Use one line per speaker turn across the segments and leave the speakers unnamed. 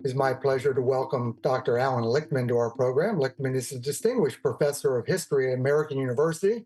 It's my pleasure to welcome Dr. Allan Lichtman to our program. Lichtman is a distinguished professor of history at American University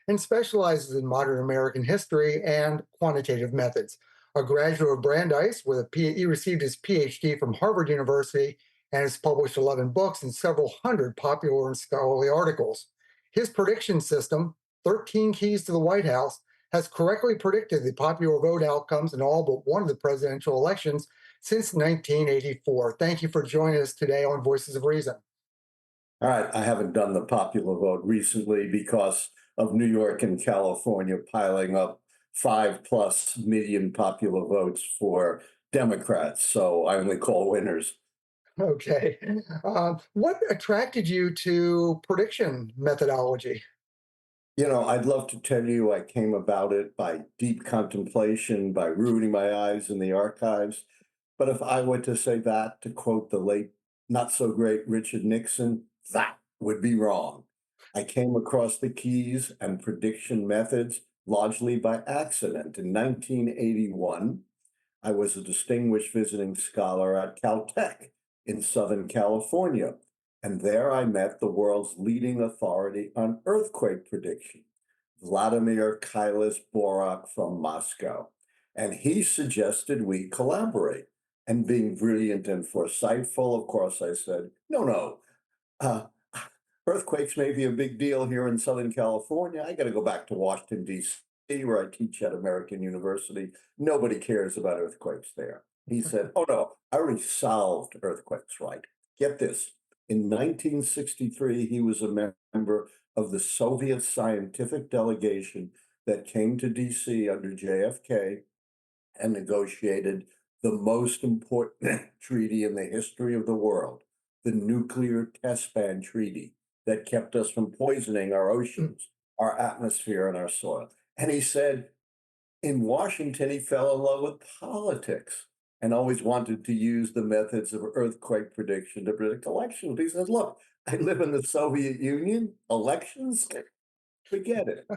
and specializes in modern American history and quantitative methods. A graduate of Brandeis, he received his PhD from Harvard University and has published 11 books and several hundred popular and scholarly articles. His prediction system, 13 Keys to the White House, has correctly predicted the popular vote outcomes in all but one of the presidential elections since 1984. Thank you for joining us today on Voices of Reason.
All right, I haven't done the popular vote recently because of New York and California piling up 5+ million popular votes for Democrats. So I only call winners.
Okay. What attracted you to prediction methodology?
I'd love to tell you I came about it by deep contemplation, by ruining my eyes in the archives. But if I were to say that, to quote the late, not so great Richard Nixon, that would be wrong. I came across the keys and prediction methods largely by accident. In 1981, I was a distinguished visiting scholar at Caltech in Southern California. And there I met the world's leading authority on earthquake prediction, Vladimir Kailis Borak from Moscow. And he suggested we collaborate. And being brilliant and foresightful, of course, I said, no. Uh, Earthquakes may be a big deal here in Southern California. I got to go back to Washington, D.C., where I teach at American University. Nobody cares about earthquakes there. He said, oh, no, I already solved earthquakes, right? Get this. In 1963, he was a member of the Soviet scientific delegation that came to D.C. under JFK and negotiated the most important treaty in the history of the world, the Nuclear Test Ban Treaty that kept us from poisoning our oceans, our atmosphere, and our soil. And he said, in Washington, he fell in love with politics and always wanted to use the methods of earthquake prediction to predict elections. He said, look, I live in the Soviet Union, elections, forget it.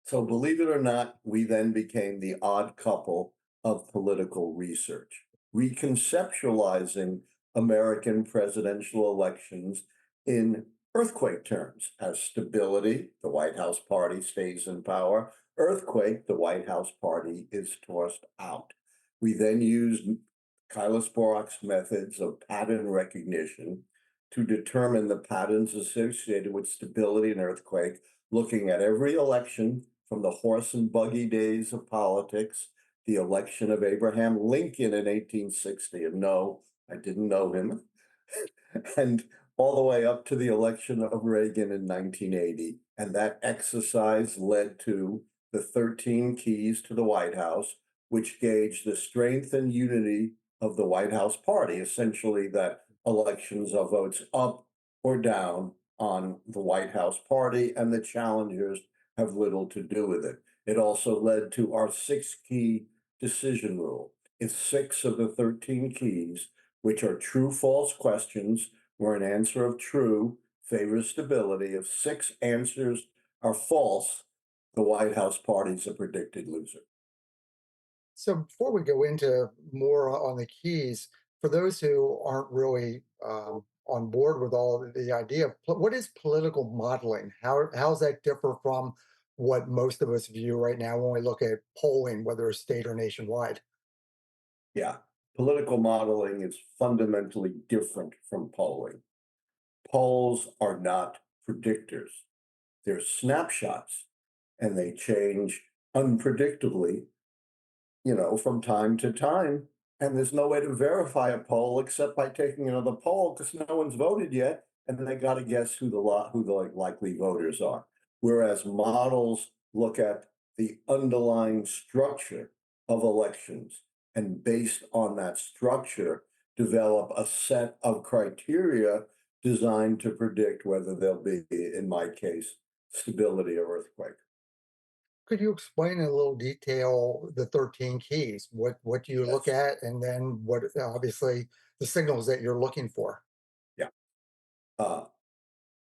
So believe it or not, we then became the odd couple of political research, reconceptualizing American presidential elections in earthquake terms. As stability, the White House party stays in power. Earthquake, the White House party is tossed out. We then used Kailis Borak's methods of pattern recognition to determine the patterns associated with stability and earthquake, looking at every election from the horse and buggy days of politics, the election of Abraham Lincoln in 1860, and no, I didn't know him, and all the way up to the election of Reagan in 1980. And that exercise led to the 13 keys to the White House, which gauge the strength and unity of the White House party, essentially that elections are votes up or down on the White House party, and the challengers have little to do with it. It also led to our 6-key decision rule. If 6 of the 13 keys, which are true-false questions, where an answer of true favors stability, if 6 answers are false, the White House party is a predicted loser.
So before we go into more on the keys, for those who aren't really on board with all of the idea, what is political modeling? How's that differ from what most of us view right now when we look at polling, whether it's state or nationwide?
Yeah, political modeling is fundamentally different from polling. Polls are not predictors. They're snapshots, and they change unpredictably, from time to time. And there's no way to verify a poll except by taking another poll because no one's voted yet, and then they got to guess who the likely voters are. Whereas models look at the underlying structure of elections, and based on that structure, develop a set of criteria designed to predict whether there'll be, in my case, stability or earthquake.
Could you explain in a little detail the 13 keys? What do you look
Yes.
at, and then what obviously the signals that you're looking for?
Yeah. Uh,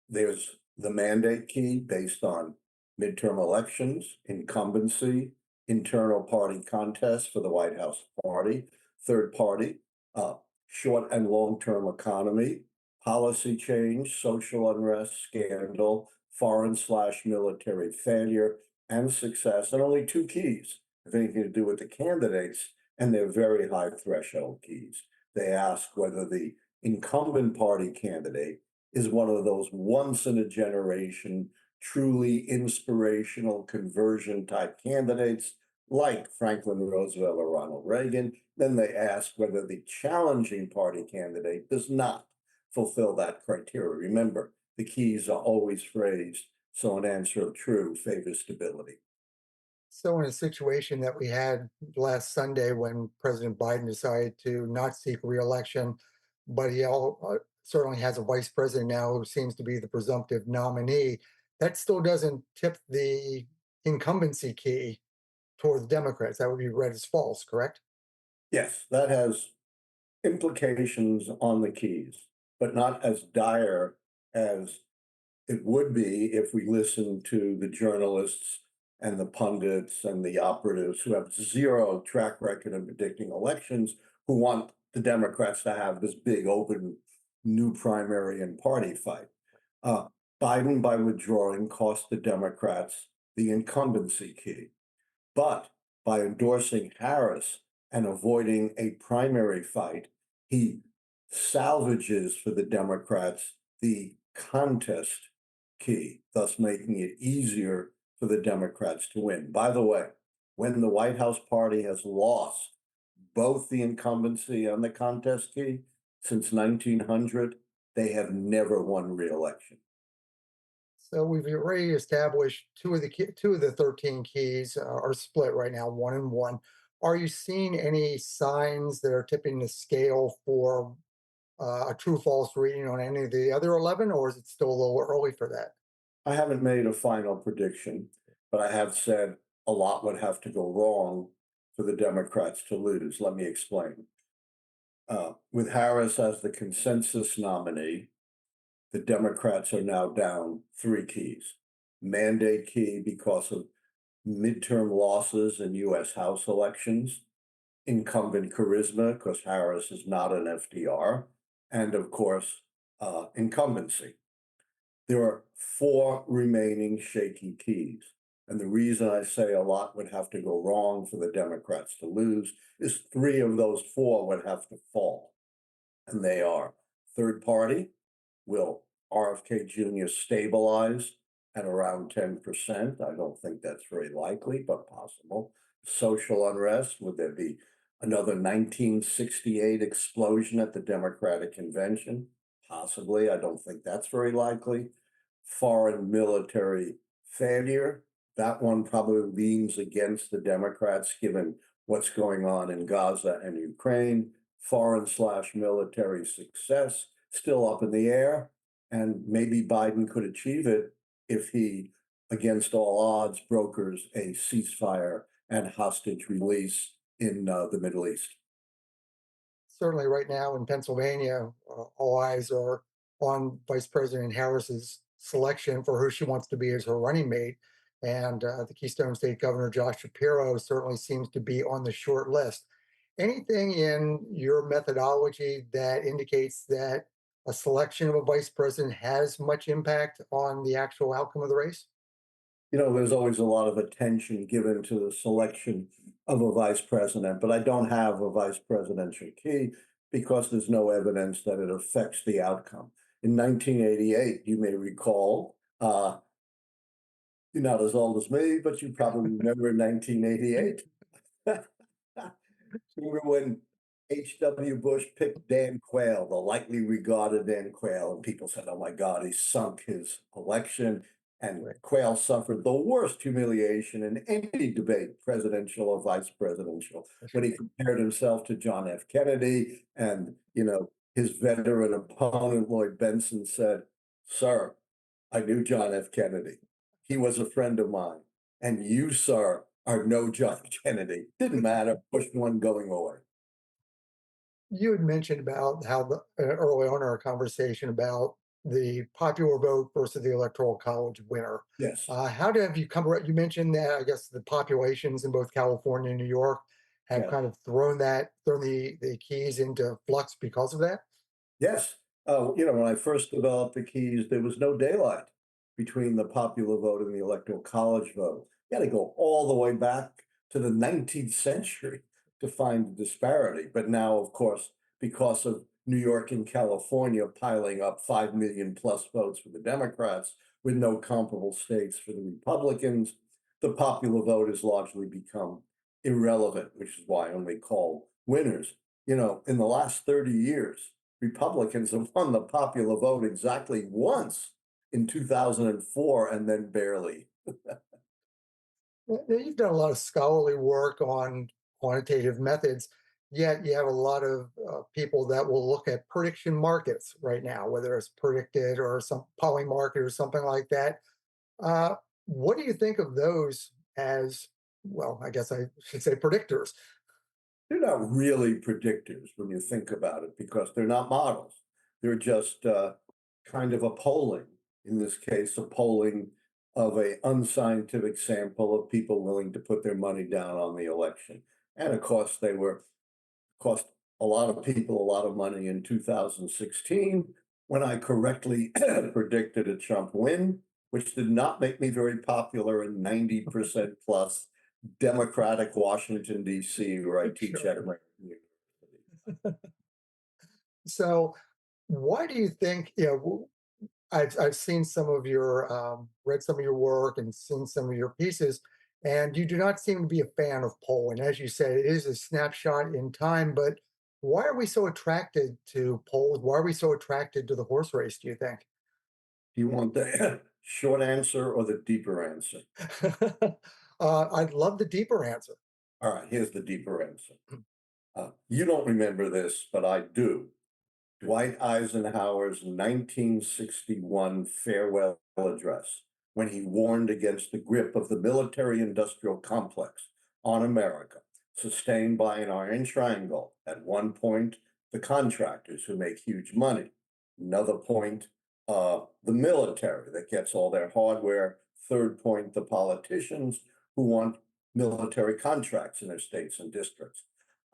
there's the mandate key based on midterm elections, incumbency, internal party contests for the White House party, third party, uh, short and long-term economy, policy change, social unrest, scandal, foreign/military failure, and success, and only two keys have anything to do with the candidates, and they're very high threshold keys. They ask whether the incumbent party candidate is one of those once in a generation, truly inspirational conversion type candidates like Franklin Roosevelt or Ronald Reagan. Then they ask whether the challenging party candidate does not fulfill that criteria. Remember, the keys are always phrased so an answer of true favors stability.
So, in a situation that we had last Sunday when President Biden decided to not seek reelection, but certainly has a vice president now who seems to be the presumptive nominee, that still doesn't tip the incumbency key towards Democrats. That would be read as false, correct?
Yes, that has implications on the keys, but not as dire as it would be if we listen to the journalists and the pundits and the operatives who have zero track record in predicting elections, who want the Democrats to have this big open new primary and party fight. Uh, Biden, by withdrawing, cost the Democrats the incumbency key. But by endorsing Harris and avoiding a primary fight, he salvages for the Democrats the contest key, thus making it easier for the Democrats to win. By the way, when the White House party has lost both the incumbency and the contest key since 1900, they have never won re-election.
So we've already established two of the 13 keys are split right now, one and one. Are you seeing any signs that are tipping the scale for a true false reading on any of the other 11, or is it still a little early for that?
I haven't made a final prediction, but I have said a lot would have to go wrong for the Democrats to lose. Let me explain. With Harris as the consensus nominee, the Democrats are now down three keys. Mandate key because of midterm losses in US House elections, incumbent charisma because Harris is not an FDR, and of course, incumbency. There are four remaining shaky keys. And the reason I say a lot would have to go wrong for the Democrats to lose is three of those four would have to fall. And they are third party, will RFK Jr. stabilize at around 10%? I don't think that's very likely, but possible. Social unrest, would there be another 1968 explosion at the Democratic convention? Possibly. I don't think that's very likely. Foreign military failure, that one probably leans against the Democrats given what's going on in Gaza and Ukraine. Foreign/military success, still up in the air. And maybe Biden could achieve it if he, against all odds, brokers a ceasefire and hostage release in the Middle East.
Certainly, right now in Pennsylvania, all eyes are on Vice President Harris's selection for who she wants to be as her running mate. And the Keystone State Governor Josh Shapiro certainly seems to be on the short list. Anything in your methodology that indicates that a selection of a vice president has much impact on the actual outcome of the race?
There's always a lot of attention given to the selection of a vice president, but I don't have a vice presidential key because there's no evidence that it affects the outcome. In 1988, you may recall, you're not as old as me, but you probably remember 1988. Remember when H.W. Bush picked Dan Quayle, the lightly regarded Dan Quayle, and people said, oh my God, he sunk his election. And
Right.
Quayle suffered the worst humiliation in any debate, presidential or vice presidential,
That's
when he
right.
compared himself to John F. Kennedy. And, his veteran opponent, Lloyd Benson, said, Sir, I knew John F. Kennedy. He was a friend of mine. And you, sir, are no John Kennedy. Didn't matter. Bush one going away.
You had mentioned about how early on in our conversation about the popular vote versus the electoral college winner.
Yes.
How have you come around? You mentioned that I guess the populations in both California and New York have
Yes.
kind of thrown the keys into flux because of that?
Yes. When I first developed the keys, there was no daylight between the popular vote and the electoral college vote. You got to go all the way back to the 19th century to find the disparity. But now, of course, because of New York and California piling up 5 million plus votes for the Democrats with no comparable states for the Republicans, the popular vote has largely become irrelevant, which is why I only call winners. In the last 30 years, Republicans have won the popular vote exactly once in 2004 and then barely.
Now, you've done a lot of scholarly work on quantitative methods, yet you have a lot of people that will look at prediction markets right now, whether it's predicted or some poly market or something like that. Uh, what do you think of those as, well, I guess I should say predictors?
They're not really predictors when you think about it because they're not models. They're just kind of a polling, in this case, a polling of a unscientific sample of people willing to put their money down on the election. And of course, they were cost a lot of people a lot of money in 2016 when I correctly predicted a Trump win, which did not make me very popular in 90% plus Democratic Washington, D.C., where I teach at
Sure.
American University.
So, why do you think, I've seen some of your read some of your work and seen some of your pieces, and you do not seem to be a fan of polling. As you said, it is a snapshot in time, but why are we so attracted to polls? Why are we so attracted to the horse race, do you think?
Do you want the short answer or the deeper answer?
I'd love the deeper answer.
All right, here's the deeper answer. You don't remember this, but I do. Dwight Eisenhower's 1961 farewell address, when he warned against the grip of the military industrial complex on America, sustained by an iron triangle. At one point, the contractors who make huge money. Another point, the military that gets all their hardware. Third point, the politicians who want military contracts in their states and districts.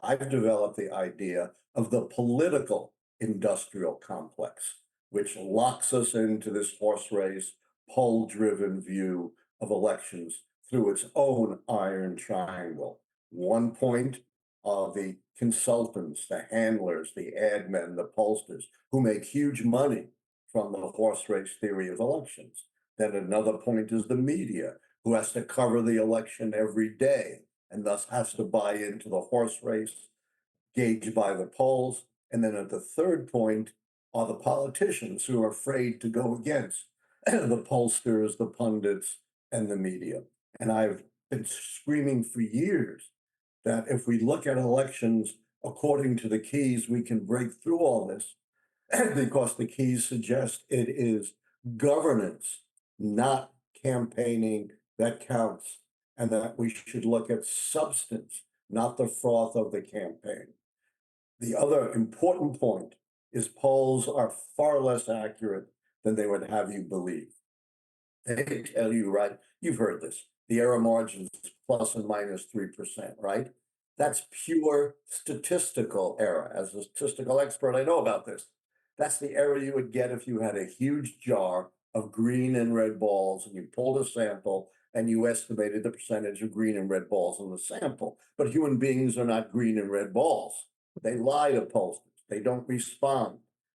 I've developed the idea of the political industrial complex, which locks us into this horse race, poll driven view of elections through its own iron triangle. One point are the consultants, the handlers, the ad men, the pollsters, who make huge money from the horse race theory of elections. Then another point is the media, who has to cover the election every day and thus has to buy into the horse race gauged by the polls. And then at the third point are the politicians who are afraid to go against the pollsters, the pundits, and the media. And I've been screaming for years that if we look at elections according to the keys, we can break through all this because the keys suggest it is governance, not campaigning, that counts, and that we should look at substance, not the froth of the campaign. The other important point is polls are far less accurate than they would have you believe. They tell you, right? You've heard this. The error margin is plus and minus 3%, right? That's pure statistical error. As a statistical expert, I know about this. That's the error you would get if you had a huge jar of green and red balls and you pulled a sample and you estimated the percentage of green and red balls in the sample. But human beings are not green and red balls. They lie to pollsters. They don't respond.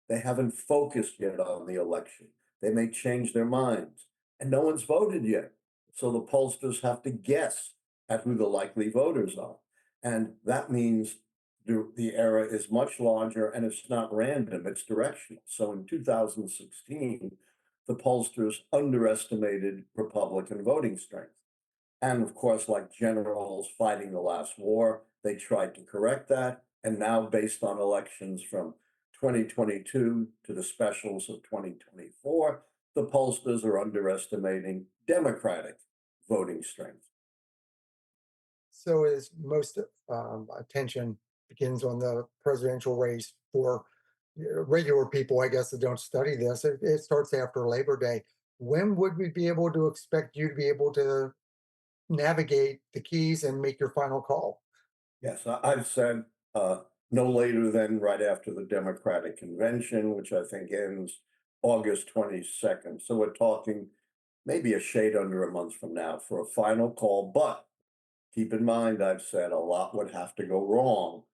They haven't focused yet on the election. They may change their minds. And no one's voted yet. So the pollsters have to guess at who the likely voters are. And that means the error is much larger and it's not random, it's directional. So in 2016, the pollsters underestimated Republican voting strength. And of course, like generals fighting the last war, they tried to correct that. And now, based on elections from 2022 to the specials of 2024, the pollsters are underestimating Democratic voting strength.
So, as most attention begins on the presidential race for regular people, I guess, that don't study this, it starts after Labor Day. When would we be able to expect you to be able to navigate the keys and make your final call?
Yes, I've said no later than right after the Democratic convention, which I think ends August 22nd. So we're talking maybe a shade under a month from now for a final call. But keep in mind, I've said a lot would have to go wrong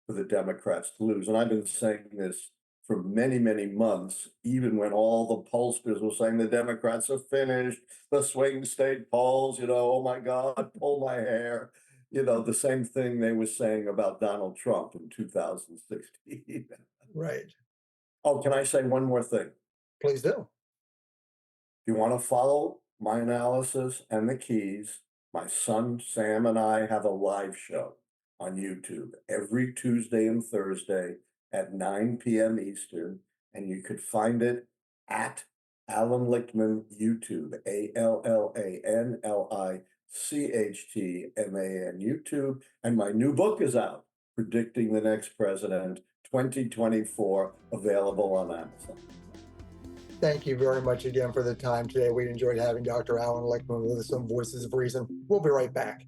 for the Democrats to lose. And I've been saying this for many, many months, even when all the pollsters were saying the Democrats are finished, the swing state polls, oh my God, pull my hair. The same thing they were saying about Donald Trump in 2016.
Right.
Oh, can I say one more thing?
Please do.
If you want to follow my analysis and the keys, my son Sam and I have a live show on YouTube every Tuesday and Thursday at 9 p.m. Eastern, and you could find it at Allan Lichtman YouTube, ALLANLICHTMAN YouTube. And my new book is out, Predicting the Next President 2024, available on Amazon.
Thank you very much again for the time today. We enjoyed having Dr. Allan Lichtman with us on Voices of Reason. We'll be right back.